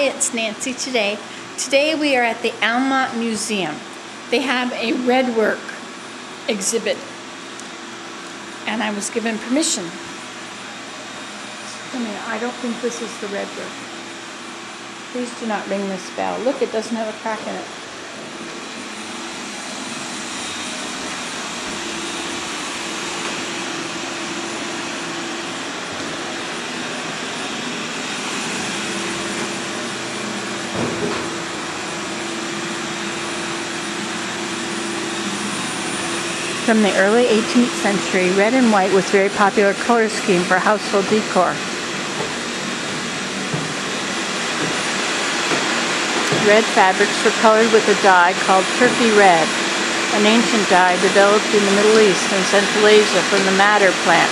it's Nancy today. Today we are at the Almont Museum. They have a Redwork exhibit, and I was given permission. I don't think this is the Redwork. Please do not ring this bell. Look, it doesn't have a crack in it. From the early 18th century, red and white was a very popular color scheme for household decor. Red fabrics were colored with a dye called turkey red, an ancient dye developed in the Middle East and Central Asia from the madder plant.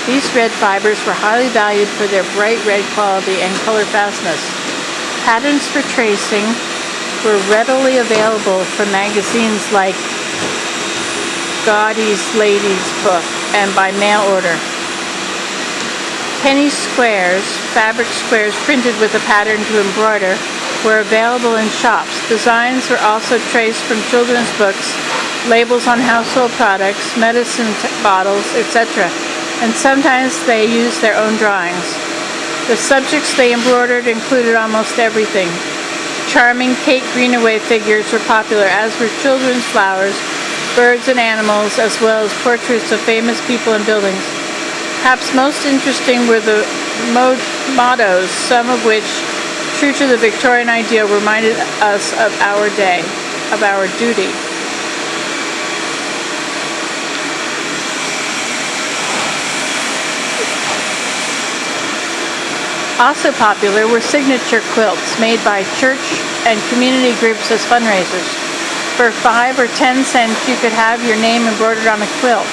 These red fibers were highly valued for their bright red quality and color fastness. Patterns for tracing were readily available from magazines like Gaudy's Lady's Book and by mail order. Penny squares, fabric squares printed with a pattern to embroider, were available in shops. Designs were also traced from children's books, labels on household products, medicine bottles, etc., and sometimes they used their own drawings. The subjects they embroidered included almost everything. Charming Kate Greenaway figures were popular, as were children's flowers, birds and animals, as well as portraits of famous people and buildings. Perhaps most interesting were the mottos, some of which, true to the Victorian ideal, reminded us of our day, of our duty. Also popular were signature quilts made by church and community groups as fundraisers. For 5 or 10 cents, you could have your name embroidered on a quilt.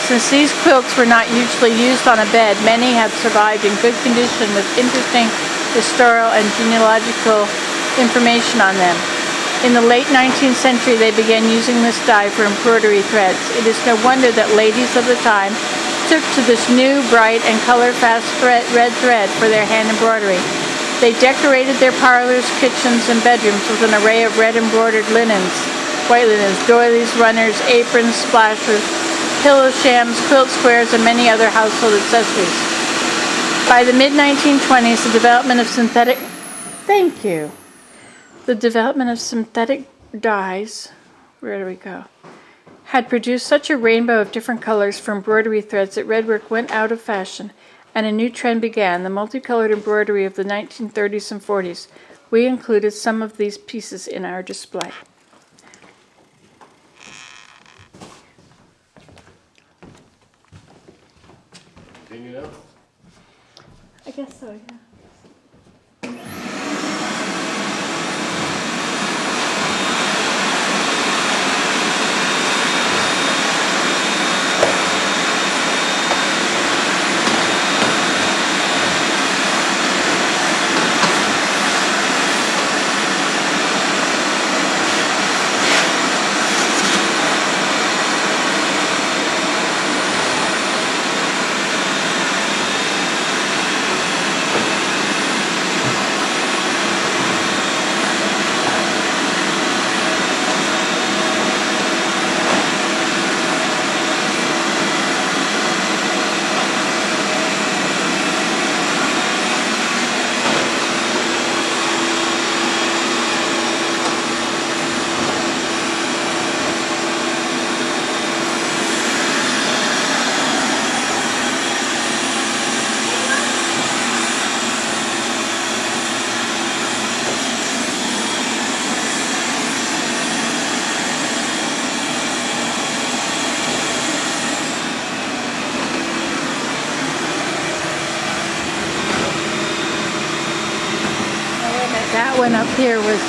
Since these quilts were not usually used on a bed, many have survived in good condition with interesting historical and genealogical information on them. In the late 19th century, they began using this dye for embroidery threads. It is no wonder that ladies of the time took to this new, bright, and color-fast red thread for their hand embroidery. They decorated their parlors, kitchens, and bedrooms with an array of red embroidered linens. White linens, doilies, runners, aprons, splashers, pillow shams, quilt squares, and many other household accessories. By the mid-1920s, the development of synthetic dyes, had produced such a rainbow of different colors for embroidery threads that redwork went out of fashion, and a new trend began, the multicolored embroidery of the 1930s and 40s. We included some of these pieces in our display. I guess so, yeah. That one up here was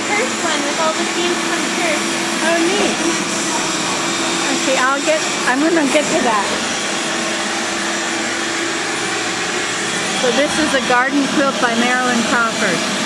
first one with all the themes from church. get to that. So this is a garden quilt by Marilyn Crawford.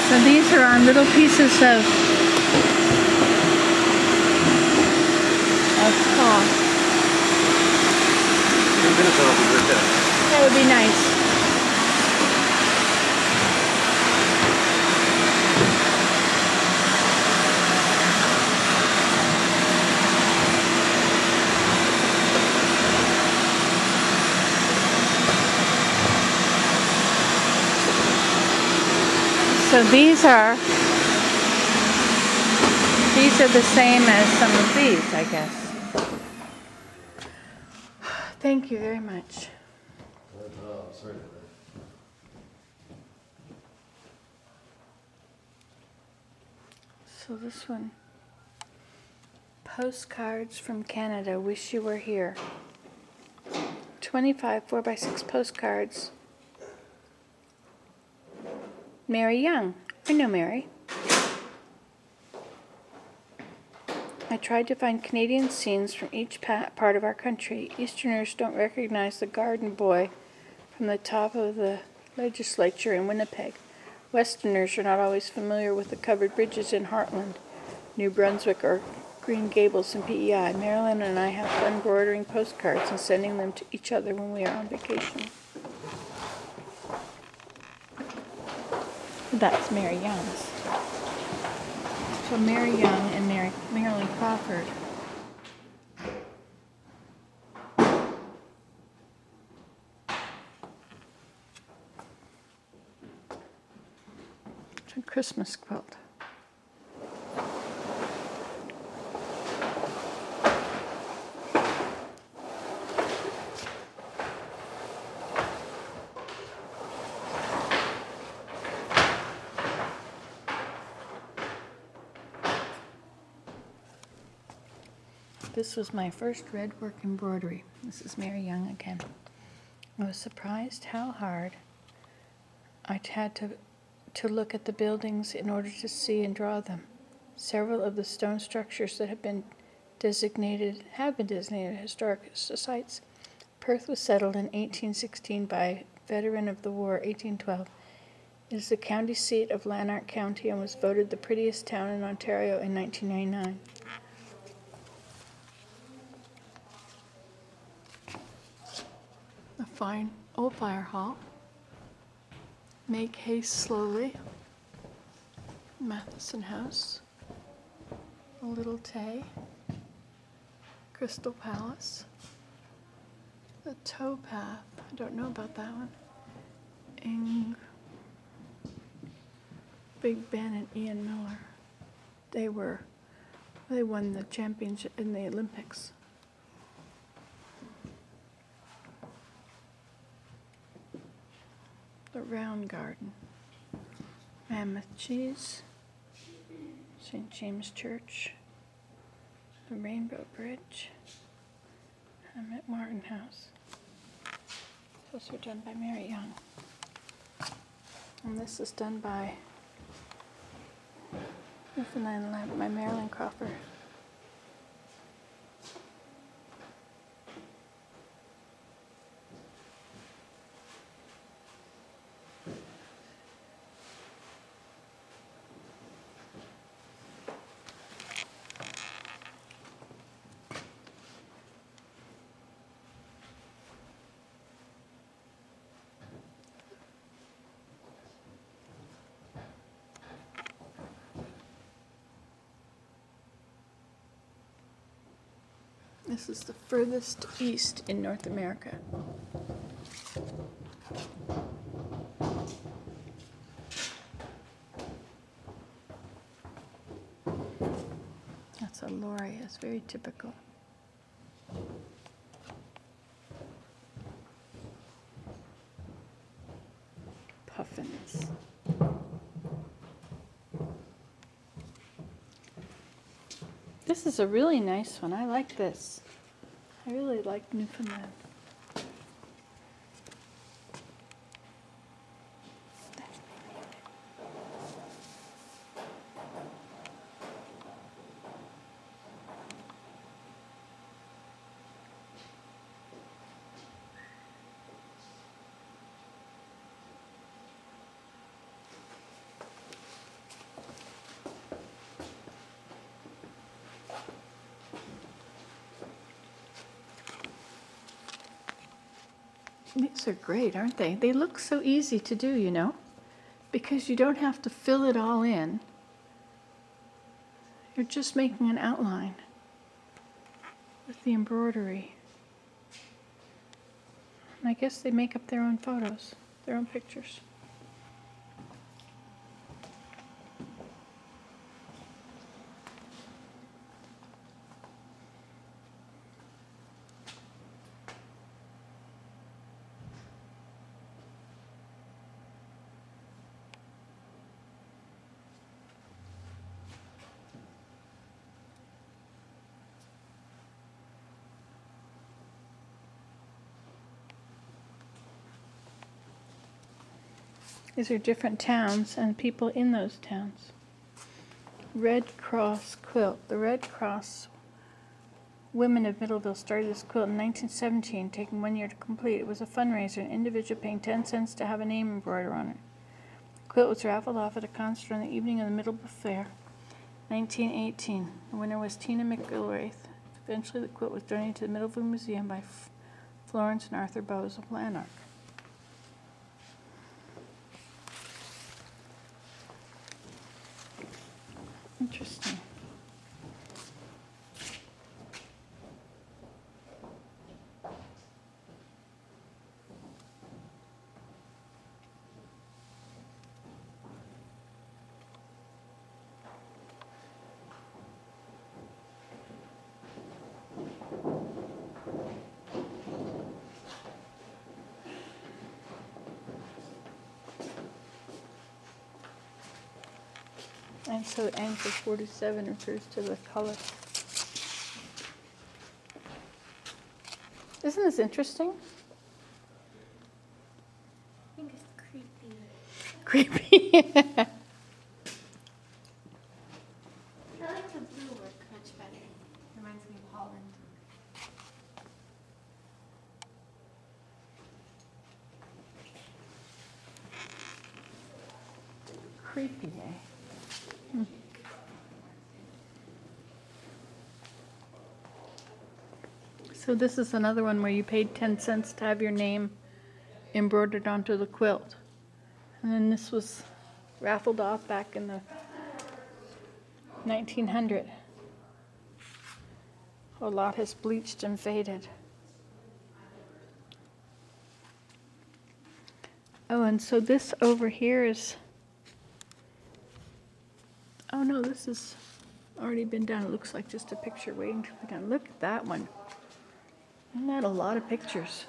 So these are on little pieces of cloth. 2 minutes and I'll be right there. That would be nice. So these are the same as some of these, I guess. Thank you very much. Sorry. So this one, postcards from Canada, wish you were here. 25 4x6 postcards. Mary Young. I know Mary. I tried to find Canadian scenes from each part of our country. Easterners don't recognize the garden boy from the top of the legislature in Winnipeg. Westerners are not always familiar with the covered bridges in Heartland, New Brunswick, or Green Gables in PEI. Marilyn and I have fun embroidering postcards and sending them to each other when we are on vacation. That's Mary Young's. So Mary Young and Marilyn Crawford. It's a Christmas quilt. This was my first Redwork embroidery. This is Mary Young again. I was surprised how hard I had to look at the buildings in order to see and draw them. Several of the stone structures that have been designated historic sites. Perth was settled in 1816 by a veteran of the war, 1812. It is the county seat of Lanark County and was voted the prettiest town in Ontario in 1999. A fine old fire hall. Make haste slowly. Matheson House. A Little Tay. Crystal Palace. The Tow Path. I don't know about that one. Big Ben and Ian Miller. They won the championship in the Olympics. The Round Garden. Mammoth Cheese. St. James Church. The Rainbow Bridge. Hammett Martin House. Those were done by Mary Young. And this is done by Newfoundland Lamp by Marilyn Crawford. This is the furthest east in North America. That's a lorry. It's very typical. Puffins. This is a really nice one. I like this. I really like Newfoundland. These are great, aren't they? They look so easy to do, you know, because you don't have to fill it all in. You're just making an outline with the embroidery. And I guess they make up their own photos, their own pictures. These are different towns and people in those towns. Red Cross quilt. The Red Cross women of Middleville started this quilt in 1917, taking 1 year to complete. It was a fundraiser, an individual paying 10 cents to have a name embroidered on it. The quilt was raffled off at a concert on the evening of the Middleville Fair, 1918. The winner was Tina McIlwraith. Eventually, the quilt was donated to the Middleville Museum by Florence and Arthur Bowes of Lanark. Interesting. And so anchor 47 refers to the color. Isn't this interesting? I think it's creepy. Creepy. I like the blue work much better. Reminds me of Holland. Creepy, eh? So this is another one where you paid 10 cents to have your name embroidered onto the quilt. And then this was raffled off back in the 1900. A lot has bleached and faded. Oh, and so this over here is, oh no, this has already been done. It looks like just a picture waiting to be done. Look at that one. Isn't that a lot of pictures?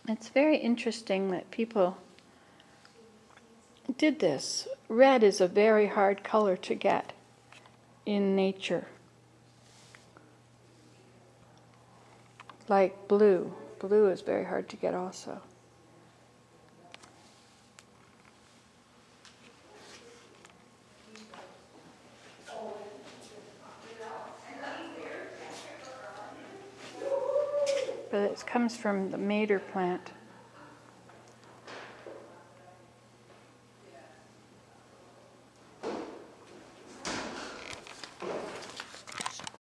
It's very interesting that people did this. Red is a very hard color to get. in nature. Like blue. Blue is very hard to get also. But it comes from the madder plant.